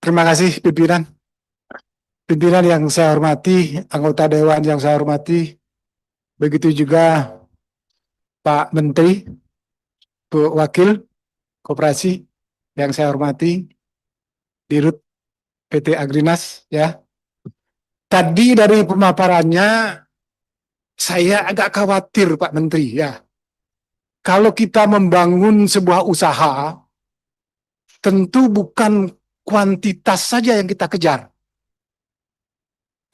Terima kasih pimpinan. Pimpinan yang saya hormati, anggota Dewan yang saya hormati, begitu juga Pak Menteri, Bu Wakil Koperasi yang saya hormati, Dirut PT Agrinas, ya. Tadi dari pemaparannya, saya agak khawatir Pak Menteri, ya. Kalau kita membangun sebuah usaha, tentu bukan kuantitas saja yang kita kejar,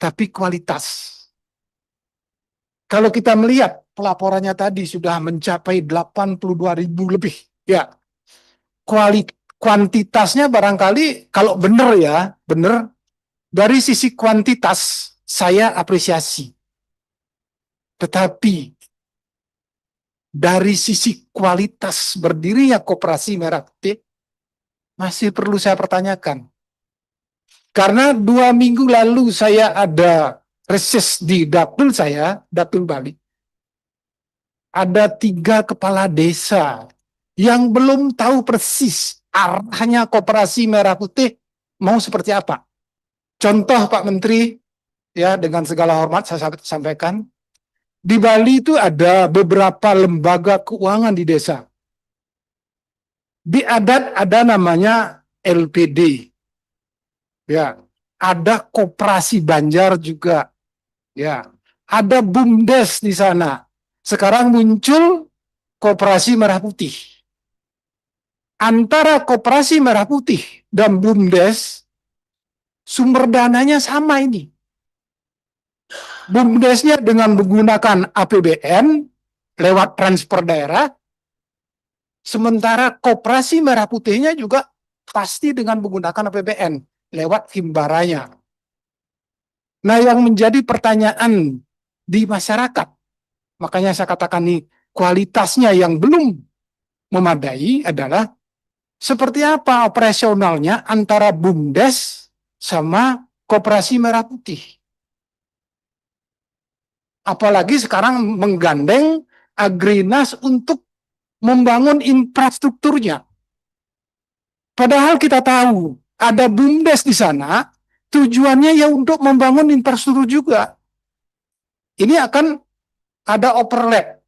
tapi kualitas. Kalau kita melihat pelaporannya tadi sudah mencapai 82.000 lebih, ya. Kuantitasnya barangkali kalau benar ya, benar dari sisi kuantitas saya apresiasi. Tetapi dari sisi kualitas berdirinya Koperasi Merah Putih masih perlu saya pertanyakan. Karena 2 minggu lalu saya ada reses di dapil saya, dapil Bali. Ada 3 kepala desa yang belum tahu persis arahnya Koperasi Merah Putih mau seperti apa. Contoh Pak Menteri, ya dengan segala hormat saya sampaikan, di Bali itu ada beberapa lembaga keuangan di desa. Di adat ada namanya LPD, ya, ada Koperasi Banjar juga, ya, ada BUMDes di sana. Sekarang muncul Koperasi Merah Putih. Antara Koperasi Merah Putih dan BUMDes, sumber dananya sama ini. BUMDesnya dengan menggunakan APBN lewat transfer daerah, sementara Koperasi Merah Putihnya juga pasti dengan menggunakan APBN lewat himbaranya. Nah, yang menjadi pertanyaan di masyarakat, makanya saya katakan nih, kualitasnya yang belum memadai adalah seperti apa operasionalnya antara BUMDes sama Koperasi Merah Putih. Apalagi sekarang menggandeng Agrinas untuk membangun infrastrukturnya. Padahal kita tahu ada BUMDes di sana, tujuannya ya untuk membangun infrastruktur juga. Ini akan ada overlap.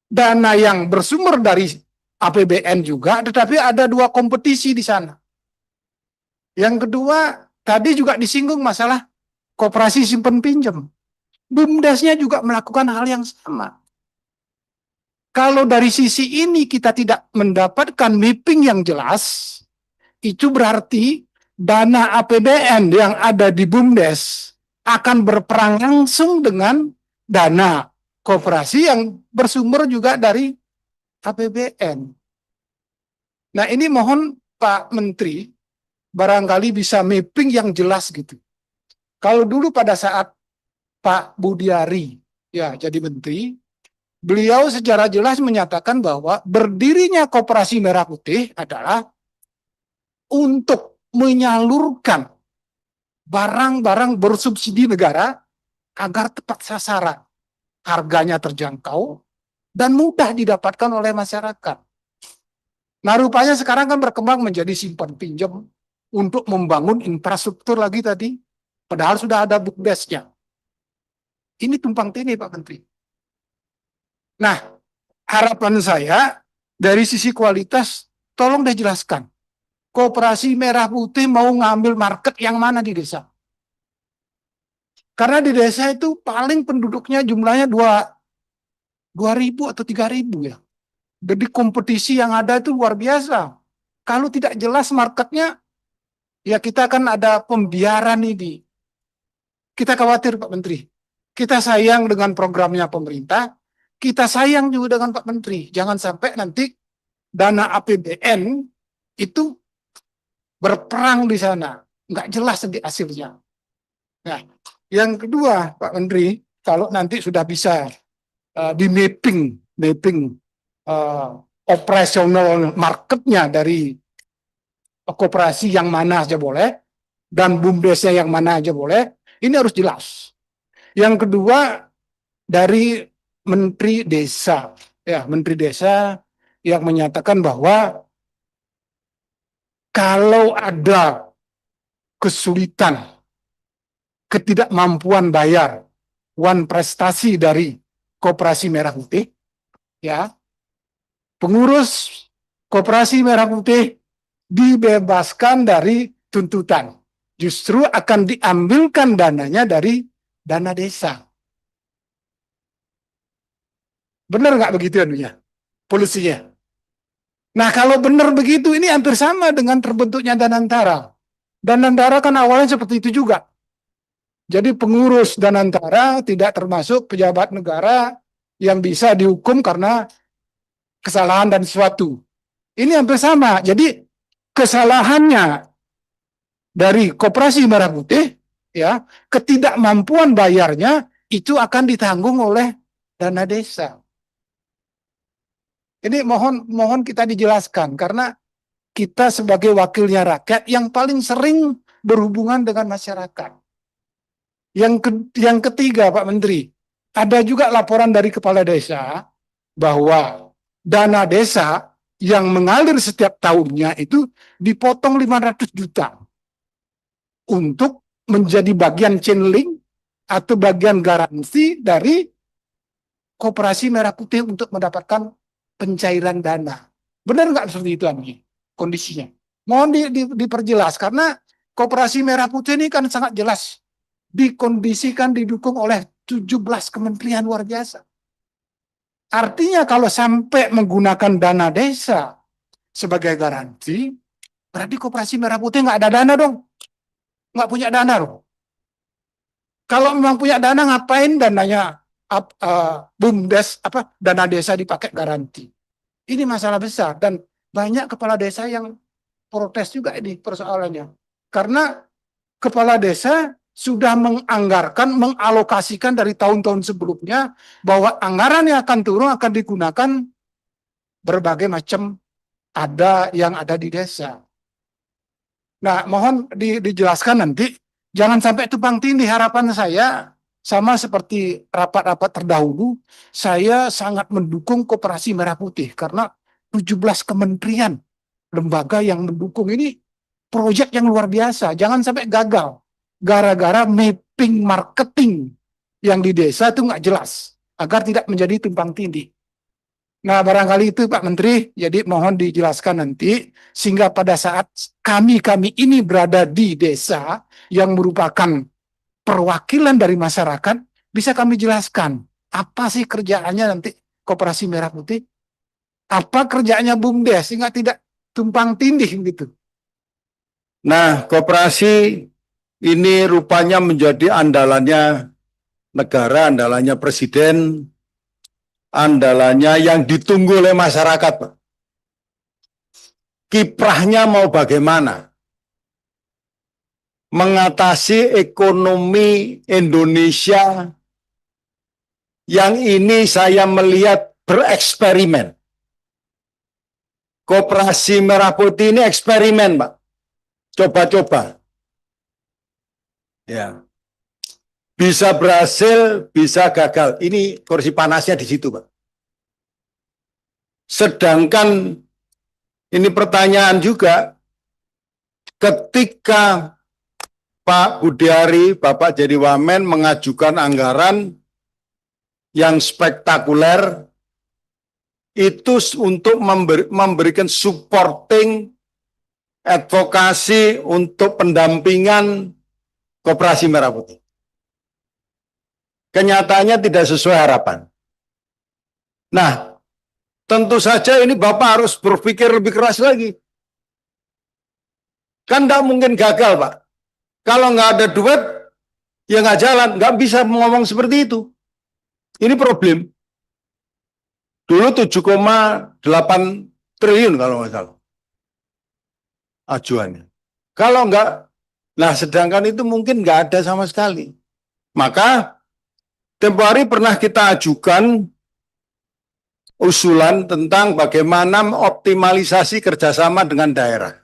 Dana yang bersumber dari APBN juga, tetapi ada 2 kompetisi di sana. Yang kedua, tadi juga disinggung masalah koperasi simpan pinjam. BUMDesnya juga melakukan hal yang sama. Kalau dari sisi ini kita tidak mendapatkan mapping yang jelas, itu berarti dana APBN yang ada di BUMDes akan berperang langsung dengan dana koperasi yang bersumber juga dari APBN. Nah, ini mohon Pak Menteri barangkali bisa mapping yang jelas gitu. Kalau dulu pada saat Pak Budiari ya jadi menteri, beliau secara jelas menyatakan bahwa berdirinya Koperasi Merah Putih adalah untuk menyalurkan barang-barang bersubsidi negara agar tepat sasaran, harganya terjangkau, dan mudah didapatkan oleh masyarakat. Nah, rupanya sekarang kan berkembang menjadi simpan pinjam untuk membangun infrastruktur lagi tadi, padahal sudah ada BUMDesnya. Ini tumpang tindih Pak Menteri. Nah, harapan saya dari sisi kualitas, tolong dijelaskan. Koperasi Merah Putih mau ngambil market yang mana di desa? Karena di desa itu paling penduduknya jumlahnya 2.000 atau 3.000 ya. Jadi kompetisi yang ada itu luar biasa. Kalau tidak jelas marketnya, ya kita akan ada pembiaran ini. Kita khawatir Pak Menteri. Kita sayang dengan programnya pemerintah, kita sayang juga dengan Pak Menteri. Jangan sampai nanti dana APBN itu berperang di sana. Nggak jelas nanti hasilnya. Nah, yang kedua Pak Menteri, kalau nanti sudah bisa di mapping operasional marketnya dari koperasi yang mana aja boleh, dan BUMDesnya yang mana aja boleh, ini harus jelas. Yang kedua, dari Menteri Desa, ya Menteri Desa yang menyatakan bahwa kalau ada kesulitan, ketidakmampuan bayar prestasi dari Koperasi Merah Putih, ya, pengurus Koperasi Merah Putih dibebaskan dari tuntutan. Justru akan diambilkan dananya dari dana desa. Benar nggak begitu anunya? Polisinya. Nah, kalau benar begitu, ini hampir sama dengan terbentuknya Danantara. Danantara kan awalnya seperti itu juga. Jadi pengurus Danantara tidak termasuk pejabat negara yang bisa dihukum karena kesalahan dan sesuatu. Ini hampir sama. Jadi kesalahannya dari Koperasi Merah Putih, ya, ketidakmampuan bayarnya itu akan ditanggung oleh dana desa. Ini mohon kita dijelaskan karena kita sebagai wakilnya rakyat yang paling sering berhubungan dengan masyarakat. Yang ketiga, Pak Menteri, ada juga laporan dari kepala desa bahwa dana desa yang mengalir setiap tahunnya itu dipotong 500 juta untuk menjadi bagian channeling atau bagian garansi dari Koperasi Merah Putih untuk mendapatkan pencairan dana. Benar nggak seperti itu, Ami? Kondisinya? Mohon diperjelas, karena Koperasi Merah Putih ini kan sangat jelas dikondisikan didukung oleh 17 kementerian luar biasa. Artinya kalau sampai menggunakan dana desa sebagai garansi, berarti Koperasi Merah Putih nggak ada dana dong. Nggak punya dana dong. Kalau memang punya dana, ngapain dananya BUMDes, dana desa dipakai garansi? Ini masalah besar, dan banyak kepala desa yang protes juga ini persoalannya. Karena kepala desa sudah menganggarkan, mengalokasikan dari tahun-tahun sebelumnya bahwa anggaran yang akan turun akan digunakan berbagai macam yang ada di desa. Nah, mohon dijelaskan nanti, jangan sampai tumpang tindih. Harapan saya sama seperti rapat-rapat terdahulu, saya sangat mendukung Koperasi Merah Putih karena 17 kementerian lembaga yang mendukung ini proyek yang luar biasa. Jangan sampai gagal gara-gara mapping marketing yang di desa itu nggak jelas, agar tidak menjadi tumpang tindih. Nah, barangkali itu Pak Menteri, jadi mohon dijelaskan nanti, sehingga pada saat kami ini berada di desa yang merupakan perwakilan dari masyarakat, bisa kami jelaskan apa sih kerjaannya nanti Koperasi Merah Putih, apa kerjaannya BUMDes, sehingga tidak tumpang tindih gitu. Nah, koperasi ini rupanya menjadi andalannya negara, andalannya presiden, andalannya yang ditunggu oleh masyarakat, Pak. Kiprahnya mau bagaimana? Mengatasi ekonomi Indonesia yang ini saya melihat bereksperimen. Koperasi Merah Putih ini eksperimen, Pak. Coba-coba. Ya. Bisa berhasil, bisa gagal. Ini kursi panasnya di situ, Pak. Sedangkan ini pertanyaan juga, ketika Pak Budiari, Bapak jadi Wamen mengajukan anggaran yang spektakuler, itu untuk memberikan supporting advokasi untuk pendampingan Koperasi Merah Putih. Kenyataannya tidak sesuai harapan. Nah, tentu saja ini Bapak harus berpikir lebih keras lagi. Kan tidak mungkin gagal, Pak. Kalau nggak ada duit, ya nggak jalan. Nggak bisa ngomong seperti itu. Ini problem. Dulu 7,8 triliun kalau nggak salah ajuannya. Kalau nggak, nah sedangkan itu mungkin nggak ada sama sekali. Maka tempo hari pernah kita ajukan usulan tentang bagaimana optimalisasi kerjasama dengan daerah.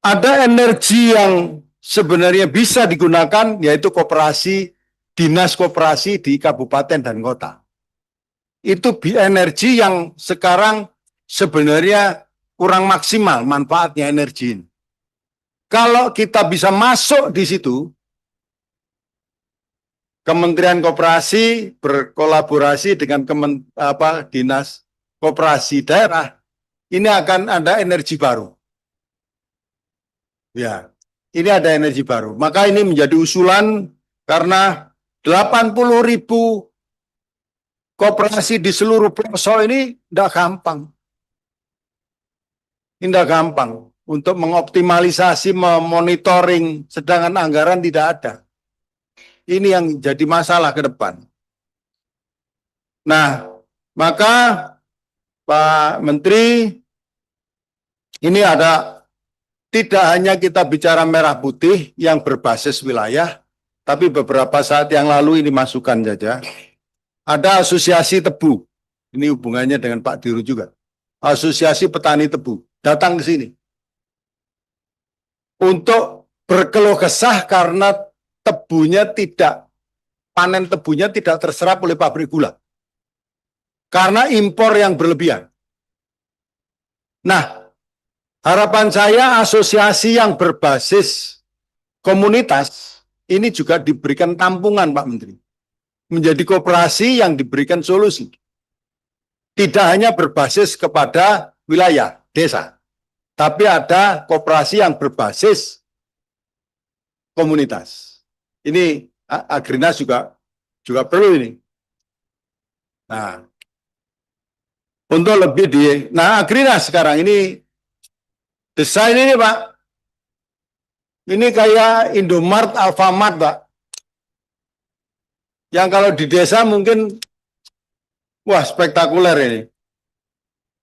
Ada energi yang sebenarnya bisa digunakan, yaitu koperasi, dinas koperasi di kabupaten dan kota. Itu energi yang sekarang sebenarnya kurang maksimal manfaatnya energi ini. Kalau kita bisa masuk di situ, Kementerian Koperasi berkolaborasi dengan Dinas Koperasi Daerah, ini akan ada energi baru. Ya, ini ada energi baru. Maka ini menjadi usulan karena 80.000 koperasi di seluruh pelosok ini tidak gampang. Ini tidak gampang untuk mengoptimalisasi, memonitoring, sedangkan anggaran tidak ada. Ini yang jadi masalah ke depan. Nah, maka Pak Menteri, ini ada tidak hanya kita bicara merah putih yang berbasis wilayah, tapi beberapa saat yang lalu ini masukan saja. Ada asosiasi tebu, ini hubungannya dengan Pak Dirut juga. Asosiasi petani tebu datang ke sini untuk berkeluh kesah karena panen tebunya tidak terserap oleh pabrik gula karena impor yang berlebihan. Nah, harapan saya asosiasi yang berbasis komunitas ini juga diberikan tampungan, Pak Menteri, menjadi koperasi yang diberikan solusi. Tidak hanya berbasis kepada wilayah, desa, tapi ada koperasi yang berbasis komunitas. Ini Agrinas juga perlu ini. Nah, untuk lebih Agrinas sekarang ini desain ini, Pak. Ini kayak Indomart, Alfamart, Pak. Yang kalau di desa mungkin wah, spektakuler ini.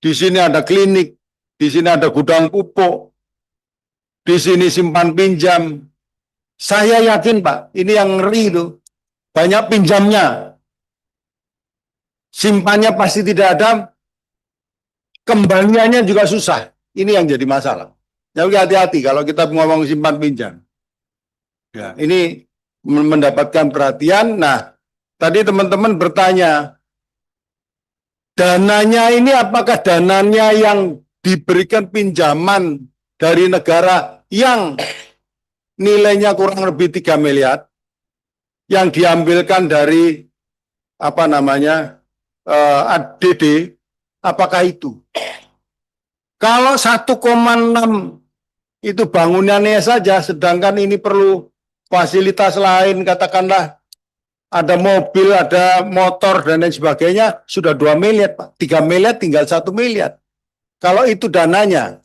Di sini ada klinik, di sini ada gudang pupuk, di sini simpan pinjam. Saya yakin, Pak, ini yang ngeri itu. Banyak pinjamnya. Simpannya pasti tidak ada, kembaliannya juga susah. Ini yang jadi masalah. Jadi hati-hati kalau kita ngomong simpan pinjam. Ya, ini mendapatkan perhatian. Nah, tadi teman-teman bertanya, dananya ini apakah dananya yang diberikan pinjaman dari negara yang nilainya kurang lebih 3 miliar, yang diambilkan dari ADD, apakah itu? Kalau 1,6 itu bangunannya saja, sedangkan ini perlu fasilitas lain, katakanlah ada mobil, ada motor, dan lain sebagainya, sudah 2 miliar, Pak. 3 miliar tinggal 1 miliar. Kalau itu dananya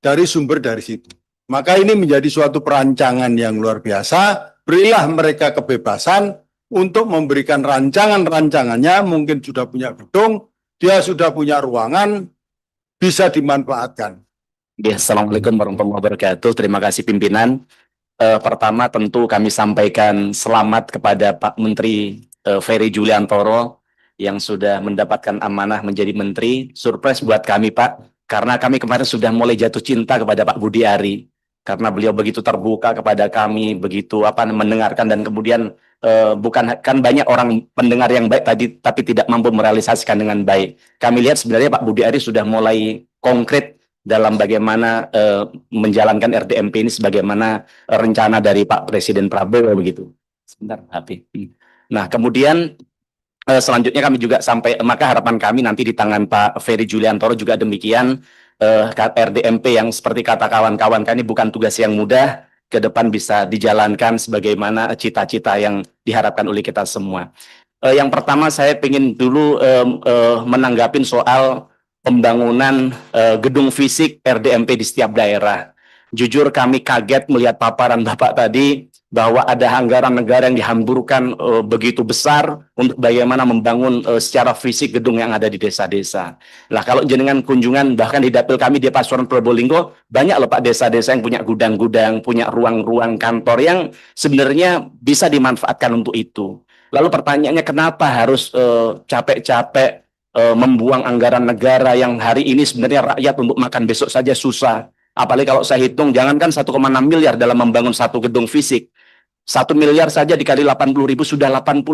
dari sumber dari situ. Maka ini menjadi suatu perancangan yang luar biasa. Berilah mereka kebebasan untuk memberikan rancangan-rancangannya, mungkin sudah punya gedung, dia sudah punya ruangan, bisa dimanfaatkan. Ya, Assalamualaikum warahmatullahi wabarakatuh. Terima kasih pimpinan. Pertama tentu kami sampaikan selamat kepada Pak Menteri Ferry Juliantoro yang sudah mendapatkan amanah menjadi menteri. Surprise buat kami, Pak, karena kami kemarin sudah mulai jatuh cinta kepada Pak Budi Ari. Karena beliau begitu terbuka kepada kami, begitu mendengarkan, dan kemudian bukan kan banyak orang pendengar yang baik tadi tapi tidak mampu merealisasikan dengan baik. Kami lihat sebenarnya Pak Budi Ari sudah mulai konkret dalam bagaimana menjalankan RDMP ini sebagaimana rencana dari Pak Presiden Prabowo begitu. Sebentar, HP. Nah, kemudian selanjutnya kami juga maka harapan kami nanti di tangan Pak Ferry Juliantoro juga demikian. RDMP yang seperti kata kawan-kawan kami bukan tugas yang mudah, ke depan bisa dijalankan sebagaimana cita-cita yang diharapkan oleh kita semua. Yang pertama saya ingin dulu menanggapin soal pembangunan gedung fisik RDMP di setiap daerah. Jujur kami kaget melihat paparan Bapak tadi bahwa ada anggaran negara yang dihamburkan begitu besar untuk bagaimana membangun secara fisik gedung yang ada di desa-desa. Lah kalau jenengan kunjungan bahkan di dapil kami di Pasuruan Probolinggo, banyak loh Pak desa-desa yang punya gudang-gudang, punya ruang-ruang kantor yang sebenarnya bisa dimanfaatkan untuk itu. Lalu pertanyaannya kenapa harus capek-capek membuang anggaran negara yang hari ini sebenarnya rakyat untuk makan besok saja susah. Apalagi kalau saya hitung, jangankan 1,6 miliar dalam membangun satu gedung fisik. 1 miliar saja dikali 80.000 sudah 80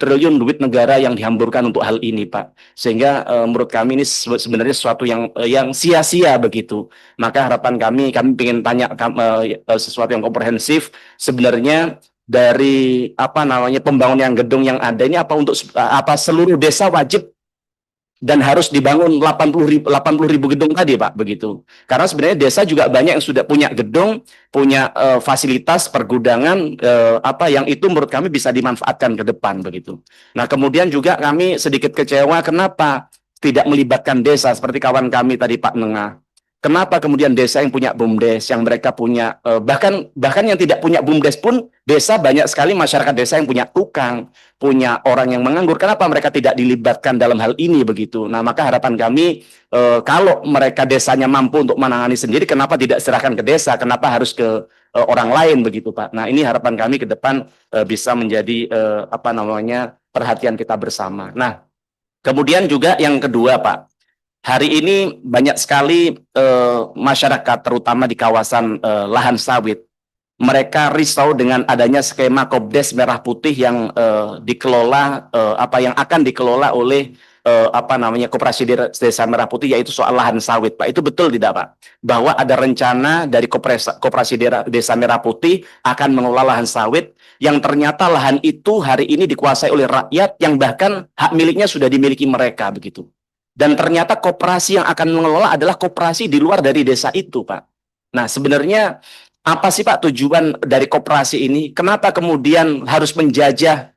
triliun duit negara yang dihamburkan untuk hal ini, Pak. Sehingga menurut kami ini sebenarnya sesuatu yang sia-sia begitu. Maka harapan kami ingin tanya sesuatu yang komprehensif. Sebenarnya dari pembangunan gedung yang ada ini apa seluruh desa wajib dan harus dibangun 80 ribu gedung tadi, Pak, begitu. Karena sebenarnya desa juga banyak yang sudah punya gedung, punya fasilitas pergudangan yang itu menurut kami bisa dimanfaatkan ke depan begitu. Nah, kemudian juga kami sedikit kecewa kenapa tidak melibatkan desa seperti kawan kami tadi, Pak Nengah. Kenapa kemudian desa yang punya BUMDes, yang mereka punya bahkan yang tidak punya BUMDes pun desa banyak sekali masyarakat desa yang punya tukang, punya orang yang menganggur. Kenapa mereka tidak dilibatkan dalam hal ini begitu? Nah, maka harapan kami kalau mereka desanya mampu untuk menangani sendiri, kenapa tidak serahkan ke desa? Kenapa harus ke orang lain begitu, Pak? Nah, ini harapan kami ke depan bisa menjadi perhatian kita bersama. Nah, kemudian juga yang kedua, Pak. Hari ini banyak sekali masyarakat terutama di kawasan lahan sawit. Mereka risau dengan adanya skema Kopdes Merah Putih yang dikelola yang akan dikelola oleh Koperasi Desa Merah Putih, yaitu soal lahan sawit, Pak. Itu betul tidak, Pak? Bahwa ada rencana dari Koperasi Desa Merah Putih akan mengelola lahan sawit yang ternyata lahan itu hari ini dikuasai oleh rakyat yang bahkan hak miliknya sudah dimiliki mereka begitu. Dan ternyata koperasi yang akan mengelola adalah koperasi di luar dari desa itu, Pak. Nah, sebenarnya apa sih, Pak, tujuan dari koperasi ini? Kenapa kemudian harus menjajah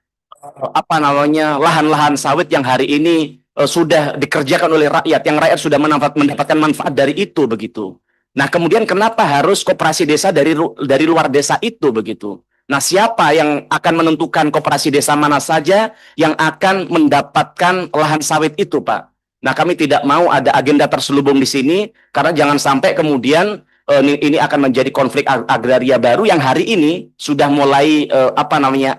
lahan-lahan sawit yang hari ini sudah dikerjakan oleh rakyat, yang rakyat sudah mendapatkan manfaat dari itu begitu. Nah, kemudian kenapa harus koperasi desa dari luar desa itu begitu? Nah, siapa yang akan menentukan koperasi desa mana saja yang akan mendapatkan lahan sawit itu, Pak? Nah, kami tidak mau ada agenda terselubung di sini, karena jangan sampai kemudian ini akan menjadi konflik agraria baru yang hari ini sudah mulai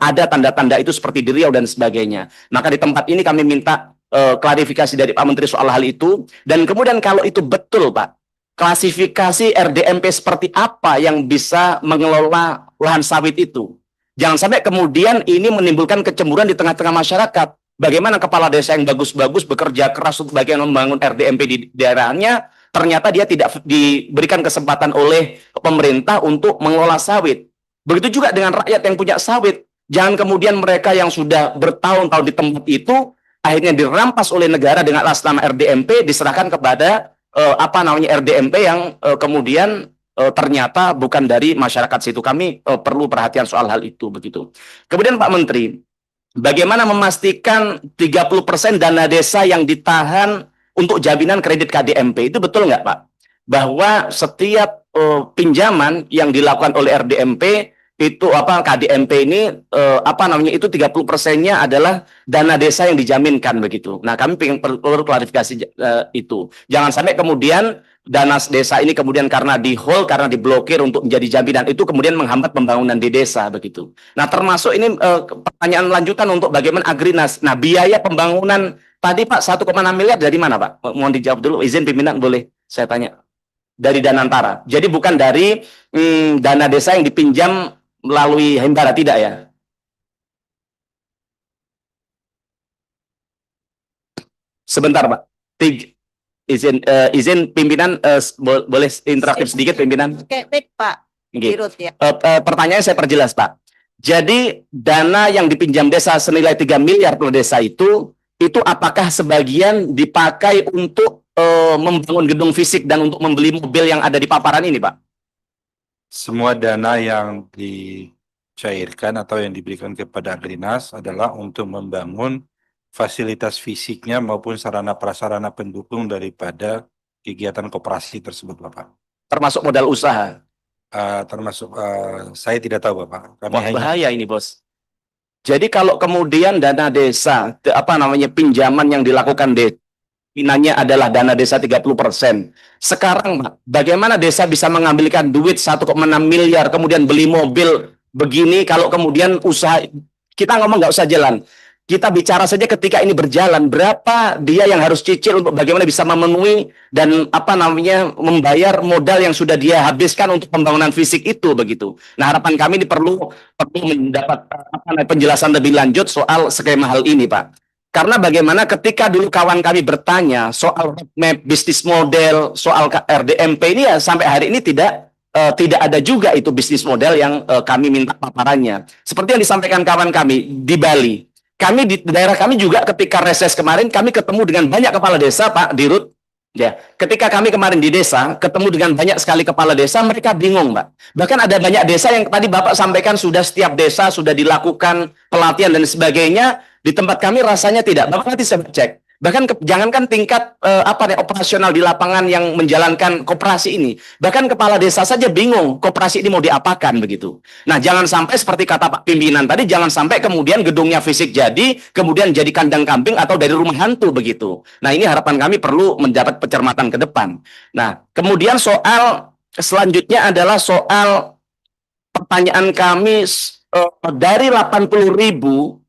ada tanda-tanda itu seperti di Riau dan sebagainya. Maka di tempat ini kami minta klarifikasi dari Pak Menteri soal hal itu. Dan kemudian kalau itu betul, Pak, klasifikasi RDMP seperti apa yang bisa mengelola lahan sawit itu. Jangan sampai kemudian ini menimbulkan kecemburuan di tengah-tengah masyarakat. Bagaimana kepala desa yang bagus-bagus bekerja keras untuk bagian membangun RDMP di daerahnya, ternyata dia tidak diberikan kesempatan oleh pemerintah untuk mengelola sawit. Begitu juga dengan rakyat yang punya sawit. Jangan kemudian mereka yang sudah bertahun-tahun di tempat itu akhirnya dirampas oleh negara dengan atas nama RDMP, diserahkan kepada RDMP yang kemudian ternyata bukan dari masyarakat situ. Kami perlu perhatian soal hal itu begitu. Kemudian Pak Menteri, bagaimana memastikan 30% dana desa yang ditahan untuk jaminan kredit KDMP? Itu betul nggak, Pak? Bahwa setiap pinjaman yang dilakukan oleh RDMP itu KDMP ini itu 30%-nya adalah dana desa yang dijaminkan begitu. Nah, kami perlu klarifikasi itu. Jangan sampai kemudian dana desa ini kemudian karena karena diblokir untuk menjadi jaminan itu kemudian menghambat pembangunan di desa begitu. Nah, termasuk ini pertanyaan lanjutan untuk bagaimana Agrinas. Nah, biaya pembangunan tadi, Pak, 1,6 miliar dari mana, Pak? Mohon dijawab dulu, izin pimpinan boleh saya tanya. Dari Danantara. Jadi bukan dari dana desa yang dipinjam melalui Himbara, tidak ya? Sebentar, Pak. Izin pimpinan boleh interaktif sedikit, pimpinan? Oke, baik, Pak. Dirut, ya. Pertanyaan saya perjelas, Pak. Jadi dana yang dipinjam desa senilai 3 miliar per desa itu apakah sebagian dipakai untuk membangun gedung fisik dan untuk membeli mobil yang ada di paparan ini, Pak? Semua dana yang dicairkan atau yang diberikan kepada Agrinas adalah untuk membangun fasilitas fisiknya maupun sarana prasarana pendukung daripada kegiatan koperasi tersebut, Bapak. Termasuk modal usaha? Saya tidak tahu, Bapak. Bahaya ini, Bos. Jadi kalau kemudian dana desa, pinjaman yang dilakukan pinanya adalah dana desa 30%. Sekarang, Pak, bagaimana desa bisa mengambilkan duit 1,6 miliar, kemudian beli mobil begini, kalau kemudian usaha, kita ngomong nggak usah jalan. Kita bicara saja ketika ini berjalan, berapa dia yang harus cicil untuk bagaimana bisa memenuhi dan membayar modal yang sudah dia habiskan untuk pembangunan fisik itu begitu. Nah, harapan kami ini perlu mendapat penjelasan lebih lanjut soal skema hal ini, Pak. Karena bagaimana ketika dulu kawan kami bertanya soal roadmap bisnis model, soal RDMP ini ya sampai hari ini tidak ada juga itu bisnis model yang kami minta paparannya. Seperti yang disampaikan kawan kami di Bali. Kami di daerah kami juga ketika reses kemarin kami ketemu dengan banyak kepala desa, Pak Dirut. Ya, ketika kami kemarin di desa ketemu dengan banyak sekali kepala desa, mereka bingung, Pak. Bahkan ada banyak desa yang tadi Bapak sampaikan sudah setiap desa sudah dilakukan pelatihan dan sebagainya. Di tempat kami rasanya tidak. Bapak nanti saya cek. Bahkan jangankan tingkat operasional di lapangan yang menjalankan koperasi ini, bahkan kepala desa saja bingung koperasi ini mau diapakan begitu. Nah, jangan sampai seperti kata Pak pimpinan tadi, jangan sampai kemudian gedungnya fisik jadi, kemudian jadi kandang kambing atau dari rumah hantu begitu. Nah, ini harapan kami perlu mendapat pencermatan ke depan. Nah, kemudian soal selanjutnya adalah soal pertanyaan kami dari 80.000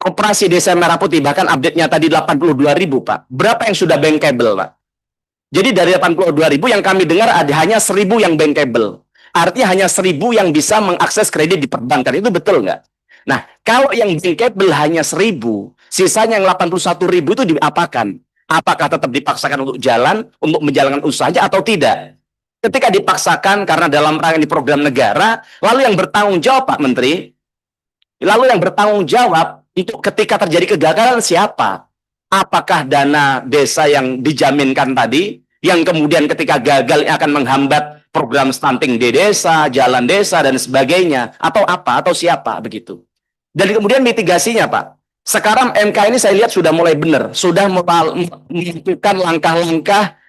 Koperasi Desa Merah Putih, bahkan update-nya tadi 82.000, Pak. Berapa yang sudah bankable, Pak? Jadi dari 82.000 yang kami dengar ada hanya 1.000 yang bankable. Artinya hanya 1.000 yang bisa mengakses kredit di perbankan. Itu betul nggak? Nah, kalau yang bankable hanya 1.000, sisanya yang 81.000 itu diapakan? Apakah tetap dipaksakan untuk jalan, untuk menjalankan usahanya atau tidak? Ketika dipaksakan karena dalam rangka program negara, lalu yang bertanggung jawab, Pak Menteri, lalu yang bertanggung jawab itu ketika terjadi kegagalan siapa? Apakah dana desa yang dijaminkan tadi, yang kemudian ketika gagal akan menghambat program stunting di desa, jalan desa, dan sebagainya? Atau apa? Atau siapa? Begitu. Dan kemudian mitigasinya, Pak. Sekarang MK ini saya lihat sudah mulai benar. Sudah melakukan langkah-langkah,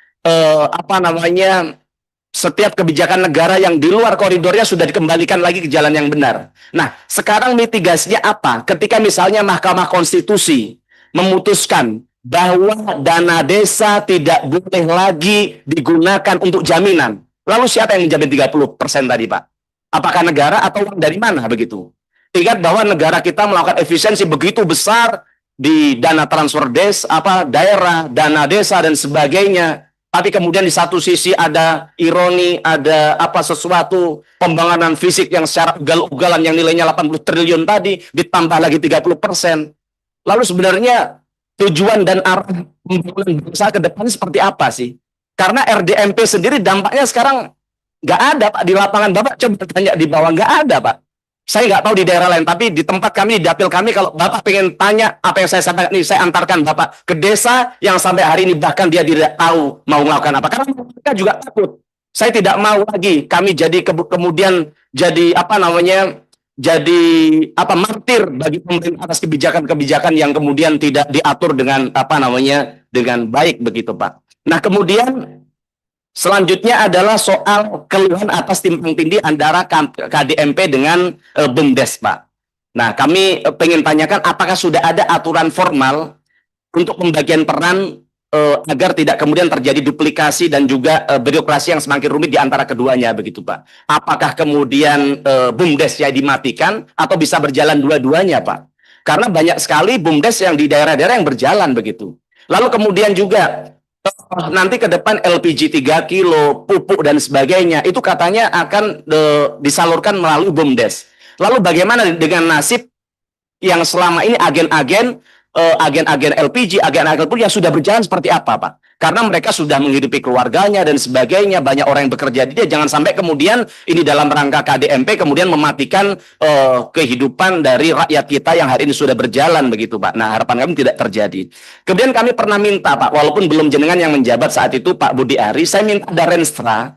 setiap kebijakan negara yang di luar koridornya sudah dikembalikan lagi ke jalan yang benar. Nah, sekarang mitigasinya apa? Ketika misalnya Mahkamah Konstitusi memutuskan bahwa dana desa tidak boleh lagi digunakan untuk jaminan. Lalu siapa yang menjamin 30% tadi, Pak? Apakah negara atau uang dari mana begitu? Ingat bahwa negara kita melakukan efisiensi begitu besar di dana transfer daerah, dana desa dan sebagainya. Tapi kemudian di satu sisi ada ironi, ada sesuatu pembangunan fisik yang secara ugal-ugalan yang nilainya 80 triliun tadi, ditambah lagi 30%. Lalu sebenarnya tujuan dan arah pembangunan bangsa ke depan seperti apa sih? Karena RDMP sendiri dampaknya sekarang nggak ada, Pak. Di lapangan Bapak coba tanya di bawah, nggak ada, Pak. Saya nggak tahu di daerah lain, tapi di tempat kami, di dapil kami, kalau Bapak pengen tanya apa yang saya sampaikan ini, saya antarkan Bapak ke desa yang sampai hari ini bahkan dia tidak tahu mau melakukan apa. Karena mereka juga takut. Saya tidak mau lagi kami jadi kemudian jadi martir bagi pemerintah atas kebijakan-kebijakan yang kemudian tidak diatur dengan dengan baik begitu, Pak. Nah, kemudian selanjutnya adalah soal keluhan atas timpang tindih antara KDMP dengan BUMDes, Pak. Nah, kami pengen tanyakan apakah sudah ada aturan formal untuk pembagian peran agar tidak kemudian terjadi duplikasi dan juga birokrasi yang semakin rumit di antara keduanya, begitu, Pak. Apakah kemudian BUMDes ya dimatikan atau bisa berjalan dua-duanya, Pak? Karena banyak sekali BUMDes yang di daerah-daerah yang berjalan begitu. Lalu kemudian juga nanti ke depan LPG 3 kilo, pupuk dan sebagainya, itu katanya akan disalurkan melalui BUMDes. Lalu bagaimana dengan nasib yang selama ini agen-agen LPG, agen-agen pupuk yang sudah berjalan seperti apa, Pak? Karena mereka sudah menghidupi keluarganya dan sebagainya, banyak orang yang bekerja di dia, jangan sampai kemudian ini dalam rangka KDMP kemudian mematikan kehidupan dari rakyat kita yang hari ini sudah berjalan begitu, Pak. Nah, harapan kami tidak terjadi. Kemudian kami pernah minta, Pak, walaupun belum jenengan yang menjabat saat itu, Pak Budi Ari, saya minta ada Renstra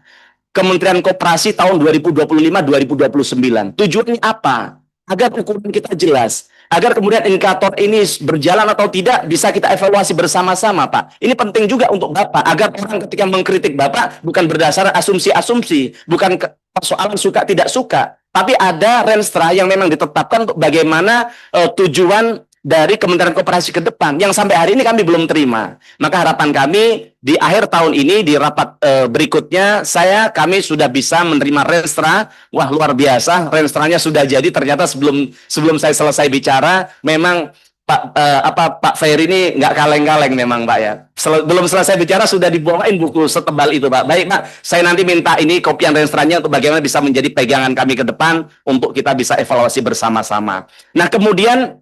Kementerian Koperasi tahun 2025-2029. Tujuannya apa? Agar ukuran kita jelas. Agar kemudian indikator ini berjalan atau tidak bisa kita evaluasi bersama-sama, Pak. Ini penting juga untuk Bapak, agar orang ketika mengkritik Bapak bukan berdasar asumsi-asumsi, bukan persoalan suka tidak suka, tapi ada Renstra yang memang ditetapkan untuk bagaimana tujuan dari Kementerian Koperasi ke depan, yang sampai hari ini kami belum terima. Maka harapan kami di akhir tahun ini, di rapat berikutnya, kami sudah bisa menerima Renstra. Wah, luar biasa, Renstranya sudah jadi. Ternyata sebelum saya selesai bicara, memang Pak Ferry ini nggak kaleng-kaleng memang Pak ya. Belum selesai bicara sudah dibawain buku setebal itu Pak. Baik Pak, saya nanti minta ini kopian referensinya untuk bagaimana bisa menjadi pegangan kami ke depan untuk kita bisa evaluasi bersama-sama. Nah kemudian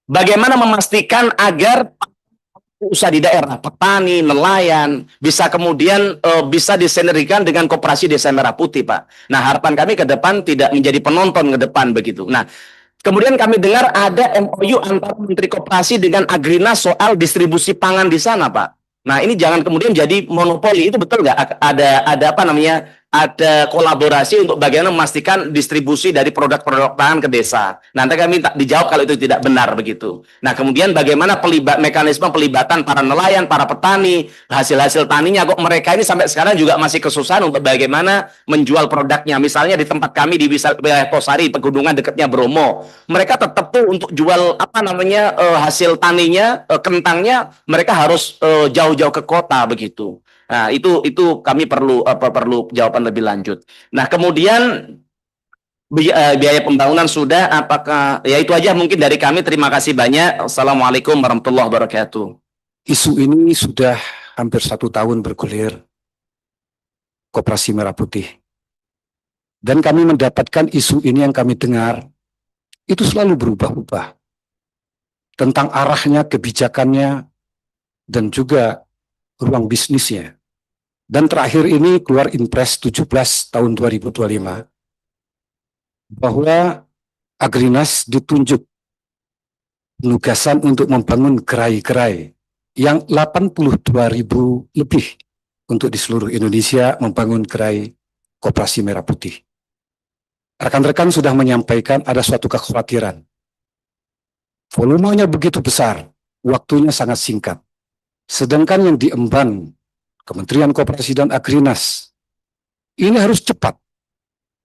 bagaimana memastikan agar usaha di daerah, petani, nelayan, bisa kemudian bisa disinergikan dengan koperasi Desa Merah Putih, Pak. Nah, harapan kami ke depan tidak menjadi penonton ke depan begitu. Nah, kemudian kami dengar ada MOU antara Menteri Koperasi dengan Agrinas soal distribusi pangan di sana, Pak. Nah, ini jangan kemudian jadi monopoli. Itu betul nggak? Ada apa namanya? Ada kolaborasi untuk bagaimana memastikan distribusi dari produk-produk pangan ke desa. Nanti kami dijawab kalau itu tidak benar begitu. Nah, kemudian bagaimana mekanisme pelibatan para nelayan, para petani, hasil-hasil taninya kok mereka ini sampai sekarang juga masih kesusahan untuk bagaimana menjual produknya. Misalnya di tempat kami di wilayah Tosari, pegunungan dekatnya Bromo, mereka tetap tuh untuk jual apa namanya hasil taninya, kentangnya mereka harus jauh-jauh ke kota begitu. Nah, itu kami perlu jawaban lebih lanjut. Nah, kemudian biaya pembangunan sudah, apakah ya itu aja mungkin dari kami. Terima kasih banyak. Assalamualaikum warahmatullahi wabarakatuh. Isu ini sudah hampir 1 tahun bergulir, Koperasi Merah Putih. Dan kami mendapatkan isu ini yang kami dengar, itu selalu berubah-ubah. Tentang arahnya, kebijakannya, dan juga ruang bisnisnya. Dan terakhir ini keluar Impres 17 tahun 2025 bahwa Agrinas ditunjuk penugasan untuk membangun gerai-gerai yang 82.000 lebih untuk di seluruh Indonesia membangun gerai Koperasi Merah Putih. Rekan-rekan sudah menyampaikan ada suatu kekhawatiran. Volumenya begitu besar, waktunya sangat singkat. Sedangkan yang diemban Kementerian Koperasi dan Agrinas ini harus cepat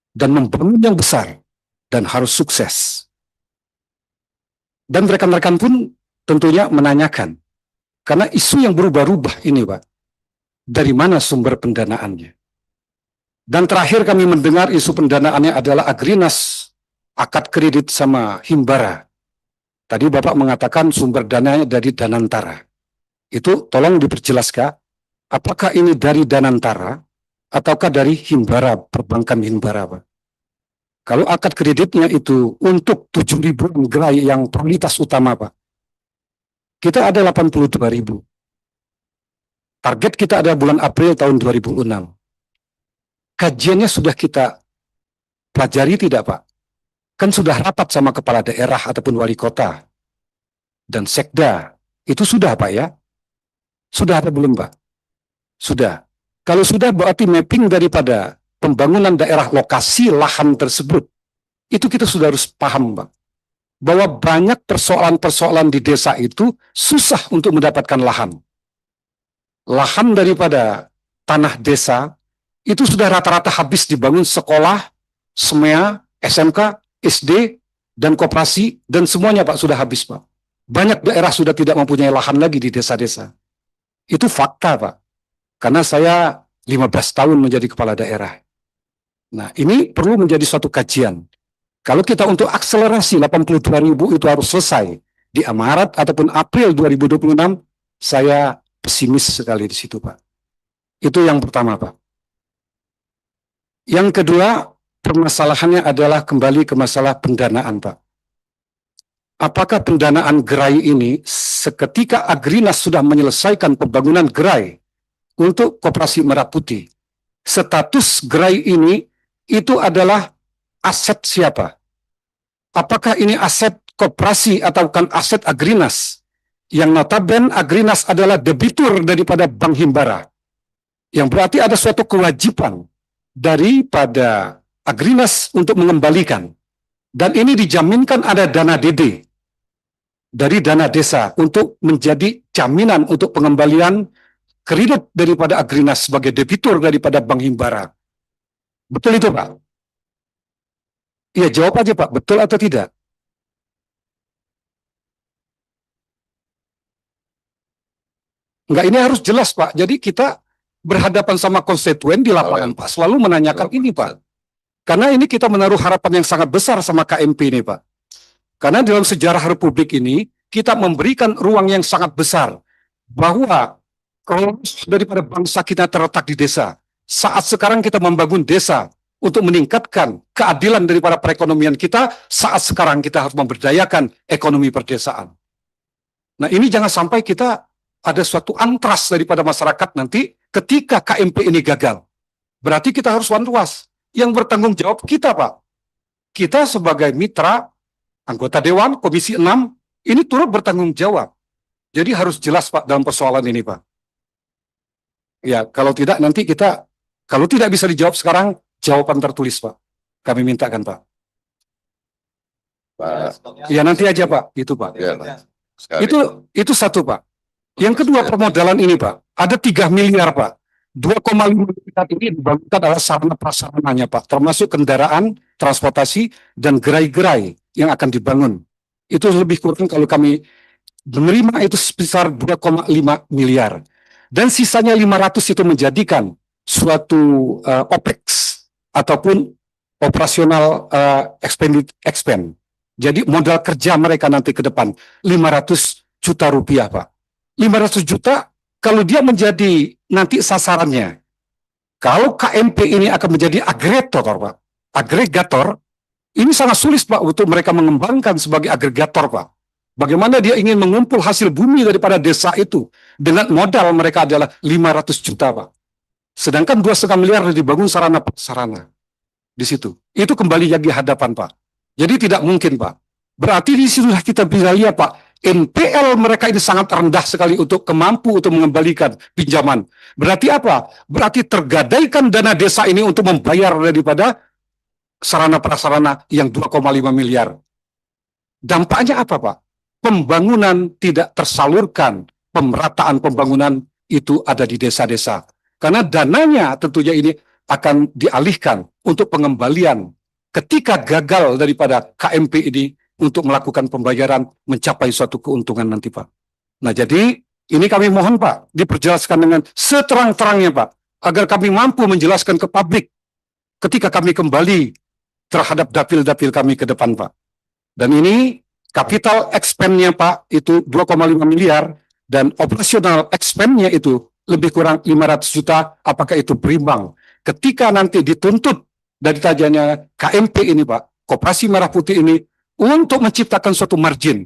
dan membangun yang besar dan harus sukses. Dan rekan-rekan pun tentunya menanyakan, karena isu yang berubah-ubah ini Pak, dari mana sumber pendanaannya? Dan terakhir kami mendengar isu pendanaannya adalah Agrinas akad kredit sama Himbara. Tadi Bapak mengatakan sumber dananya dari Danantara. Itu tolong diperjelaskan, apakah ini dari Danantara ataukah dari Himbara, perbankan Himbara, Pak? Kalau akad kreditnya itu untuk 7.000 gerai yang prioritas utama, Pak. Kita ada 82.000. Target kita ada bulan April tahun 2006. Kajiannya sudah kita pelajari tidak, Pak? Kan sudah rapat sama kepala daerah ataupun wali kota dan sekda. Itu sudah, Pak ya? Sudah ada belum, Pak? Sudah. Kalau sudah berarti mapping daripada pembangunan daerah lokasi lahan tersebut. Itu kita sudah harus paham, Pak. Bahwa banyak persoalan-persoalan di desa itu susah untuk mendapatkan lahan. Lahan daripada tanah desa itu sudah rata-rata habis dibangun sekolah, SMEA, SMK, SD, dan koperasi, dan semuanya, Pak, sudah habis, Pak. Banyak daerah sudah tidak mempunyai lahan lagi di desa-desa. Itu fakta, Pak. Karena saya 15 tahun menjadi kepala daerah. Nah, ini perlu menjadi suatu kajian. Kalau kita untuk akselerasi 82.000 itu harus selesai di Maret ataupun April 2026, saya pesimis sekali di situ, Pak. Itu yang pertama, Pak. Yang kedua, permasalahannya adalah kembali ke masalah pendanaan, Pak. Apakah pendanaan gerai ini seketika Agrinas sudah menyelesaikan pembangunan gerai untuk Koperasi Merah Putih, status gerai ini itu adalah aset siapa? Apakah ini aset koperasi atau bukan aset Agrinas? Yang notabene Agrinas adalah debitur daripada Bank Himbara. Yang berarti ada suatu kewajiban daripada Agrinas untuk mengembalikan. Dan ini dijaminkan ada dana DD dari dana desa untuk menjadi jaminan untuk pengembalian kredit daripada Agrinas sebagai debitur daripada Bank Himbara. Betul itu, Pak? Iya, jawab aja, Pak. Betul atau tidak? Enggak, ini harus jelas, Pak. Jadi kita berhadapan sama konstituen di lapangan, Pak. Selalu menanyakan ini, Pak. Karena ini kita menaruh harapan yang sangat besar sama KMP ini, Pak. Karena dalam sejarah Republik ini, kita memberikan ruang yang sangat besar bahwa kronologis daripada bangsa kita terletak di desa. Saat sekarang kita membangun desa untuk meningkatkan keadilan daripada perekonomian kita, saat sekarang kita harus memberdayakan ekonomi perdesaan. Nah, ini jangan sampai kita ada suatu antras daripada masyarakat nanti ketika KMP ini gagal. Berarti kita harus one-was. Yang bertanggung jawab kita, Pak. Kita sebagai mitra, anggota Dewan, Komisi 6, ini turut bertanggung jawab. Jadi harus jelas, Pak, dalam persoalan ini, Pak. Ya, kalau tidak nanti kita, kalau tidak bisa dijawab sekarang, jawaban tertulis, Pak. Kami mintakan, Pak. Ya, nanti aja, Pak. Itu, Pak. Ya, Pak. Itu satu, Pak. Yang kedua, permodalan ini, Pak. Ada 3 miliar, Pak. 2,5 miliar ini dibangunkan adalah sarana prasarananya, Pak. Termasuk kendaraan, transportasi, dan gerai-gerai yang akan dibangun. Itu lebih kurang kalau kami menerima itu sebesar 2,5 miliar. Dan sisanya 500 itu menjadikan suatu OPEX ataupun operasional expend. Jadi modal kerja mereka nanti ke depan 500 juta rupiah, Pak. 500 juta kalau dia menjadi nanti sasarannya. Kalau KMP ini akan menjadi agregator, Pak. Agregator, ini sangat sulit, Pak, untuk mereka mengembangkan sebagai agregator, Pak. Bagaimana dia ingin mengumpul hasil bumi daripada desa itu dengan modal mereka adalah 500 juta, Pak. Sedangkan 2,5 miliar dibangun sarana-prasarana di situ. Itu kembali lagi hadapan, Pak. Jadi tidak mungkin, Pak. Berarti di situ kita bisa lihat, Pak, NPL mereka ini sangat rendah sekali untuk kemampu untuk mengembalikan pinjaman. Berarti apa? Berarti tergadaikan dana desa ini untuk membayar daripada sarana-prasarana yang 2,5 miliar. Dampaknya apa, Pak? Pembangunan tidak tersalurkan, pemerataan pembangunan itu ada di desa-desa. Karena dananya tentunya ini akan dialihkan untuk pengembalian ketika gagal daripada KMP ini untuk melakukan pembayaran mencapai suatu keuntungan nanti, Pak. Nah, jadi ini kami mohon, Pak, diperjelaskan dengan seterang-terangnya, Pak, agar kami mampu menjelaskan ke publik ketika kami kembali terhadap dapil-dapil kami ke depan, Pak. Dan ini capital expense-nya, Pak, itu 2,5 miliar dan operational expense-nya itu lebih kurang 500 juta, apakah itu berimbang? Ketika nanti dituntut dari tajannya KMP ini, Pak, Koperasi Merah Putih ini, untuk menciptakan suatu margin.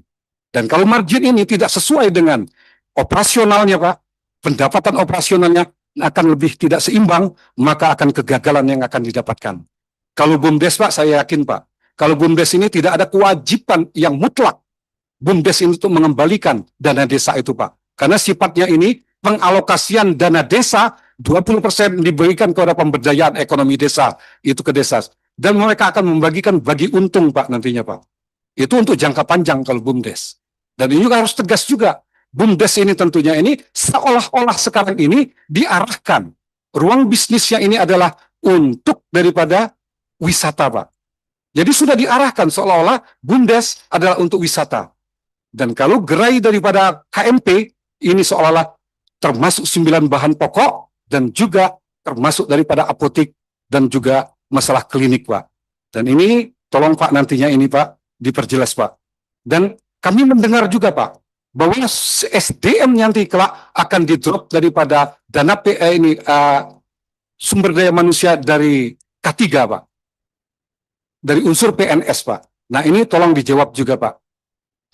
Dan kalau margin ini tidak sesuai dengan operasionalnya, Pak, pendapatan operasionalnya akan lebih tidak seimbang, maka akan kegagalan yang akan didapatkan. Kalau BUMDes, Pak, saya yakin, Pak, kalau BUMDes ini tidak ada kewajiban yang mutlak BUMDes ini untuk mengembalikan dana desa itu, Pak. Karena sifatnya ini pengalokasian dana desa 20% diberikan kepada pemberdayaan ekonomi desa, itu ke desa. Dan mereka akan membagikan bagi untung, Pak, nantinya, Pak. Itu untuk jangka panjang kalau BUMDes. Dan ini juga harus tegas juga. BUMDes ini tentunya ini seolah-olah sekarang ini diarahkan. Ruang bisnisnya ini adalah untuk daripada wisata, Pak. Jadi sudah diarahkan seolah-olah BUMDes adalah untuk wisata. Dan kalau gerai daripada KMP ini seolah-olah termasuk 9 bahan pokok dan juga termasuk daripada apotik dan juga masalah klinik, Pak. Dan ini tolong, Pak, nantinya ini, Pak, diperjelas, Pak. Dan kami mendengar juga, Pak, bahwa SDM nanti kelak akan di-drop daripada dana PE ini sumber daya manusia dari K3, Pak. Dari unsur PNS, Pak. Nah, ini tolong dijawab juga, Pak.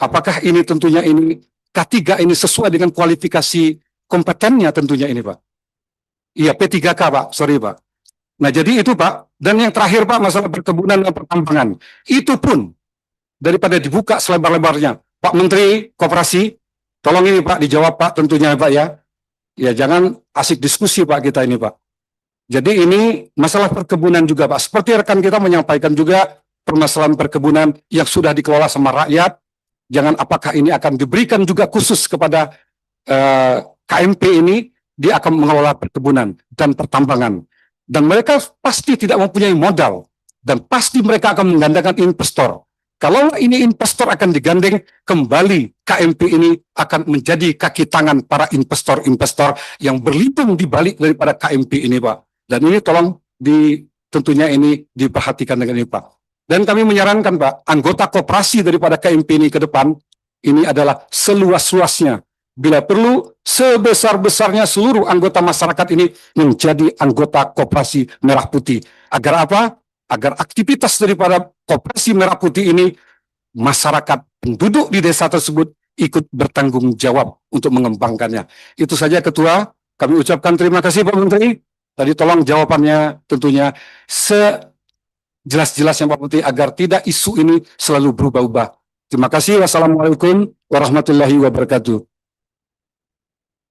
Apakah ini tentunya ini K3 ini sesuai dengan kualifikasi kompetennya tentunya ini, Pak? Iya, P3K, Pak. Sorry, Pak. Nah, jadi itu, Pak. Dan yang terakhir, Pak, masalah perkebunan dan pertambangan. Itu pun daripada dibuka selebar-lebarnya. Pak Menteri Koperasi, tolong ini, Pak, dijawab, Pak, tentunya, Pak, ya. Ya, jangan asik diskusi, Pak, kita ini, Pak. Jadi ini masalah perkebunan juga, Pak. Seperti rekan kita menyampaikan juga permasalahan perkebunan yang sudah dikelola sama rakyat. Jangan apakah ini akan diberikan juga khusus kepada KMP ini, dia akan mengelola perkebunan dan pertambangan. Dan mereka pasti tidak mempunyai modal. Dan pasti mereka akan menggandakan investor. Kalau ini investor akan digandeng, kembali KMP ini akan menjadi kaki tangan para investor-investor yang berlindung di balik daripada KMP ini, Pak. Dan ini tolong tentunya ini diperhatikan dengan ini, Pak. Dan kami menyarankan, Pak, anggota koperasi daripada KMP ini ke depan, ini adalah seluas-luasnya. Bila perlu, sebesar-besarnya seluruh anggota masyarakat ini menjadi anggota Koperasi Merah Putih. Agar apa? Agar aktivitas daripada Koperasi Merah Putih ini, masyarakat penduduk di desa tersebut ikut bertanggung jawab untuk mengembangkannya. Itu saja Ketua. Kami ucapkan terima kasih Pak Menteri. Tadi tolong jawabannya tentunya sejelas-jelasnya Pak Menteri agar tidak isu ini selalu berubah-ubah. Terima kasih. Wassalamualaikum warahmatullahi wabarakatuh.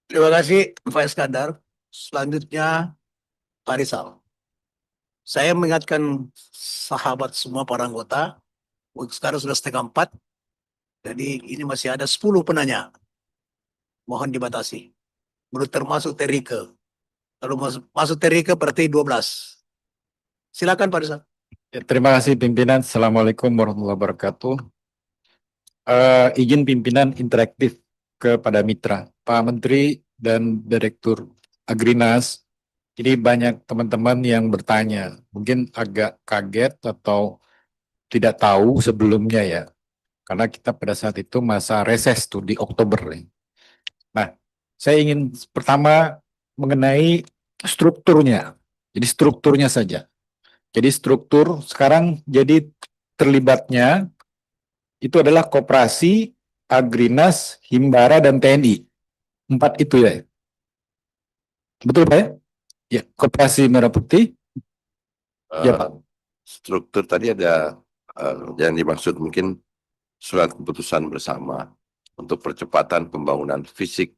Terima kasih Pak Iskandar. Selanjutnya Pak Rizal. Saya mengingatkan sahabat semua para anggota, sekarang sudah 3:30, jadi ini masih ada 10 penanya. Mohon dibatasi. Belum termasuk Terike. Kalau masuk Terike berarti 12. Silakan Pak Rizal. Ya, terima kasih pimpinan. Assalamualaikum warahmatullahi wabarakatuh. Izin pimpinan interaktif kepada mitra, Pak Menteri dan Direktur Agrinas. Ini banyak teman-teman yang bertanya, mungkin agak kaget atau tidak tahu sebelumnya ya, karena kita pada saat itu masa reses tuh di Oktober. Nah, saya ingin pertama mengenai strukturnya. Jadi strukturnya saja. Jadi struktur sekarang jadi terlibatnya itu adalah Koperasi, Agrinas, Himbara, dan TNI. 4 itu ya. Betul Pak ya? Ya, Koperasi Merah Putih. Ya Pak. Struktur tadi ada yang dimaksud mungkin surat keputusan bersama untuk percepatan pembangunan fisik.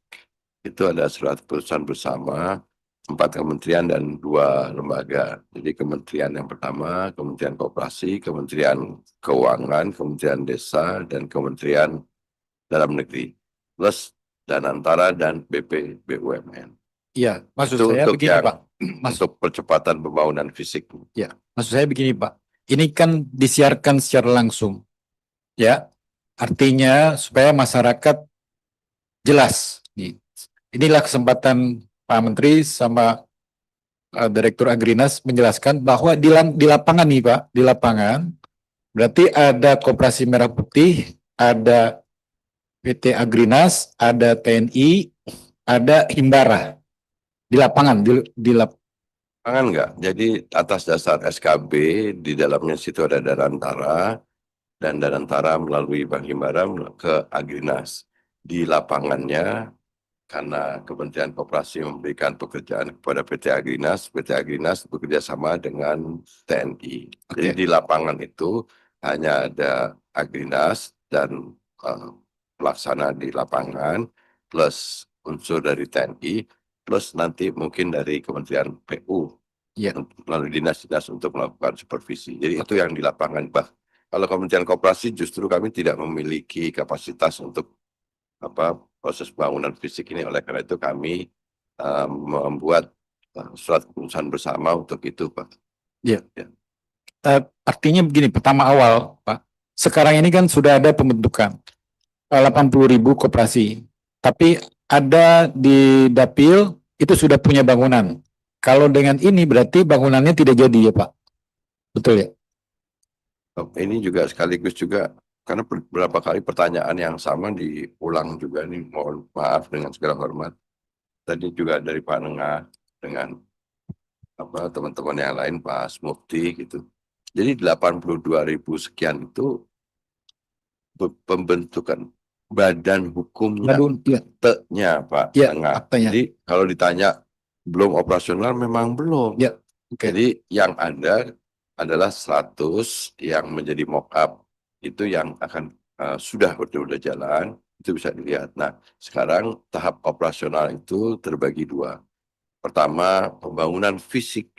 Itu ada surat keputusan bersama 4 kementerian dan 2 lembaga. Jadi kementerian yang pertama, Kementerian Koperasi, Kementerian Keuangan, Kementerian Desa, dan Kementerian Dalam Negeri. Plus Danantara dan BP BUMN. Iya, maksud Itu saya untuk begini yang- Pak. Untuk percepatan pembangunan fisik. Ya, maksud saya begini Pak. Ini kan disiarkan secara langsung. Ya, artinya supaya masyarakat jelas. Inilah kesempatan Pak Menteri sama Direktur Agrinas menjelaskan bahwa di lapangan nih Pak, di lapangan berarti ada Koperasi Merah Putih, ada PT Agrinas, ada TNI, ada Himbara di lapangan Jangan enggak. Jadi atas dasar SKB di dalamnya situ ada Danantara dan Danantara melalui Bank Himbara ke Agrinas. Di lapangannya karena Kementerian Koperasi memberikan pekerjaan kepada PT Agrinas bekerja sama dengan TNI. Jadi di lapangan itu hanya ada Agrinas dan pelaksana di lapangan plus unsur dari TNI plus nanti mungkin dari Kementerian PU Ya. melalui dinas-dinas untuk melakukan supervisi. Jadi itu yang di lapangan. Kalau Kementerian Koperasi justru kami tidak memiliki kapasitas untuk proses pembangunan fisik ini. Oleh karena itu kami membuat surat keputusan bersama untuk itu, Pak. artinya begini, pertama awal Pak. Sekarang ini kan sudah ada pembentukan 80.000 koperasi. Tapi ada di Dapil itu sudah punya bangunan. Kalau dengan ini berarti bangunannya tidak jadi ya Pak? Betul ya? Ini juga sekaligus juga karena beberapa kali pertanyaan yang sama diulang juga nih, mohon maaf dengan segala hormat. Tadi juga dari Pak Nengah dengan teman-teman yang lain, Pak Mufti gitu. Jadi 82.000 sekian itu pembentukan badan hukumnya, akte-nya Pak Ya, Nengah. aktenya. Jadi kalau ditanya belum operasional memang belum. Ya, oke. Jadi yang ada adalah 100 yang menjadi mock-up itu yang akan sudah betul-betul jalan, itu bisa dilihat. Nah, sekarang tahap operasional itu terbagi 2. Pertama, pembangunan fisik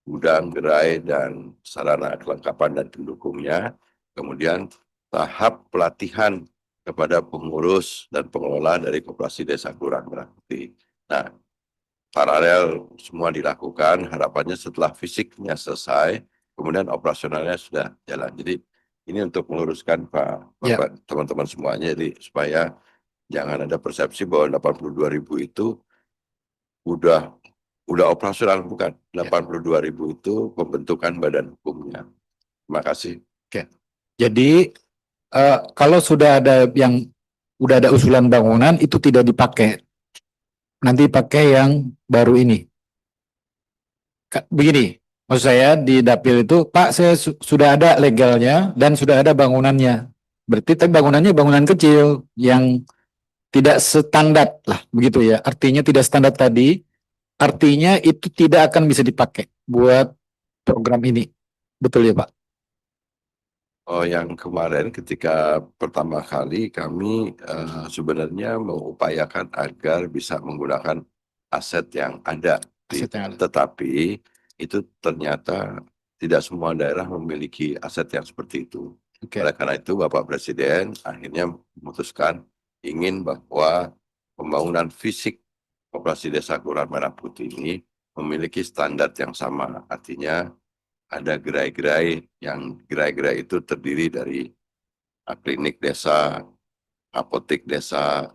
gudang, gerai, dan sarana kelengkapan dan pendukungnya. Kemudian tahap pelatihan kepada pengurus dan pengelola dari Koperasi Desa Kelurahan Merah Putih. Nah, paralel semua dilakukan, harapannya setelah fisiknya selesai, kemudian operasionalnya sudah jalan. Jadi ini untuk meluruskan Pak, Bapak, teman-teman semuanya, jadi supaya jangan ada persepsi bahwa 82.000 itu udah operasional, bukan. 82.000 itu pembentukan badan hukumnya. Terima kasih. Jadi kalau sudah ada yang udah ada usulan bangunan itu tidak dipakai. Nanti pakai yang baru ini. Begini, maksud saya di dapil itu, Pak, saya sudah ada legalnya dan sudah ada bangunannya. Berarti tapi bangunannya bangunan kecil yang tidak standar lah, begitu ya. Artinya tidak standar tadi, artinya itu tidak akan bisa dipakai buat program ini. Betul ya, Pak? Oh, yang kemarin ketika pertama kali kami sebenarnya mengupayakan agar bisa menggunakan aset yang ada, Aset yang ada. tetapi itu ternyata tidak semua daerah memiliki aset yang seperti itu. Oke. Oleh karena itu Bapak Presiden akhirnya memutuskan ingin bahwa pembangunan fisik Koperasi Desa Kelurahan Merah Putih ini memiliki standar yang sama, artinya ada gerai-gerai yang gerai-gerai itu terdiri dari klinik desa, apotek desa,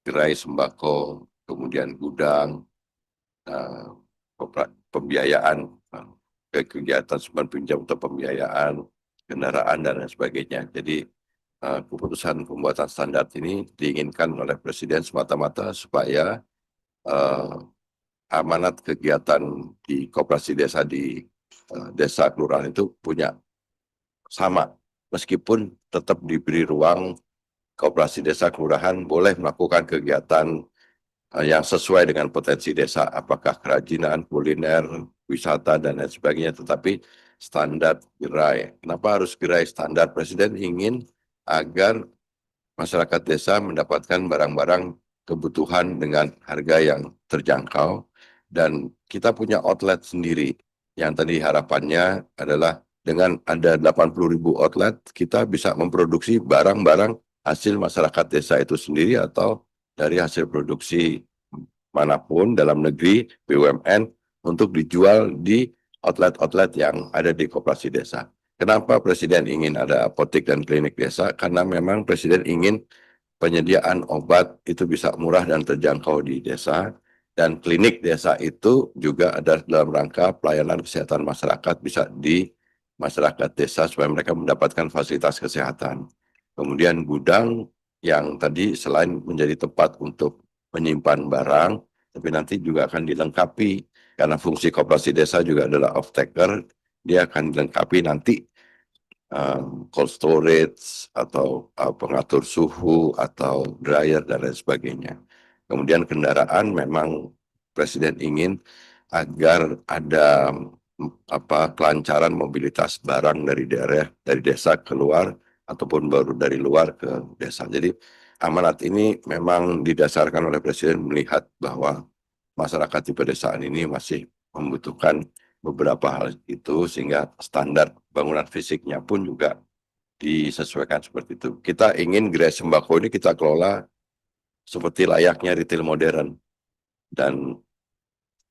gerai sembako, kemudian gudang, pembiayaan, kegiatan simpan pinjam atau pembiayaan, kendaraan dan lain sebagainya. Jadi keputusan pembuatan standar ini diinginkan oleh Presiden semata-mata supaya amanat kegiatan di koperasi desa di desa kelurahan itu punya sama, meskipun tetap diberi ruang koperasi desa kelurahan boleh melakukan kegiatan yang sesuai dengan potensi desa, apakah kerajinan, kuliner, wisata dan lain sebagainya, tetapi standar gerai. Kenapa harus gerai standar? Presiden ingin agar masyarakat desa mendapatkan barang-barang kebutuhan dengan harga yang terjangkau, dan kita punya outlet sendiri yang tadi harapannya adalah dengan ada 80.000 outlet kita bisa memproduksi barang-barang hasil masyarakat desa itu sendiri atau dari hasil produksi manapun dalam negeri BUMN untuk dijual di outlet-outlet yang ada di koperasi desa. Kenapa Presiden ingin ada apotek dan klinik desa? Karena memang Presiden ingin penyediaan obat itu bisa murah dan terjangkau di desa, dan klinik desa itu juga ada dalam rangka pelayanan kesehatan masyarakat bisa di masyarakat desa supaya mereka mendapatkan fasilitas kesehatan. Kemudian gudang yang tadi selain menjadi tempat untuk menyimpan barang, tapi nanti juga akan dilengkapi karena fungsi koperasi desa juga adalah off-taker, dia akan dilengkapi nanti cold storage atau pengatur suhu atau dryer dan lain sebagainya. Kemudian kendaraan memang Presiden ingin agar ada kelancaran mobilitas barang dari daerah, dari desa keluar ataupun baru dari luar ke desa. Jadi amanat ini memang didasarkan oleh Presiden melihat bahwa masyarakat di pedesaan ini masih membutuhkan beberapa hal itu, sehingga standar bangunan fisiknya pun juga disesuaikan seperti itu. Kita ingin gerai sembako ini kita kelola seperti layaknya retail modern, dan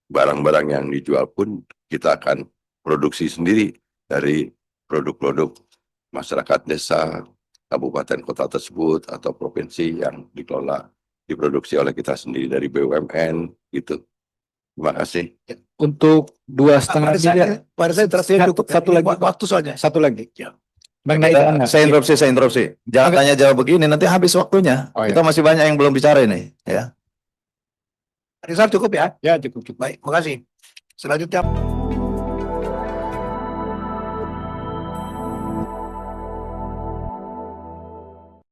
barang-barang yang dijual pun kita akan produksi sendiri dari produk-produk masyarakat desa, kabupaten kota tersebut atau provinsi yang dikelola, diproduksi oleh kita sendiri dari BUMN gitu. Terima kasih. Untuk 2,5 miliar. Pada saya terasa cukup. Satu lagi. Waktu soalnya. Satu lagi. Ya. Bang Naikan, Saya interupsi. Jangan tanya jawab begini, nanti habis waktunya. Oh, ya. Kita masih banyak yang belum bicara ini. Ya. Rizal cukup ya? Ya cukup. Baik, makasih. Selanjutnya.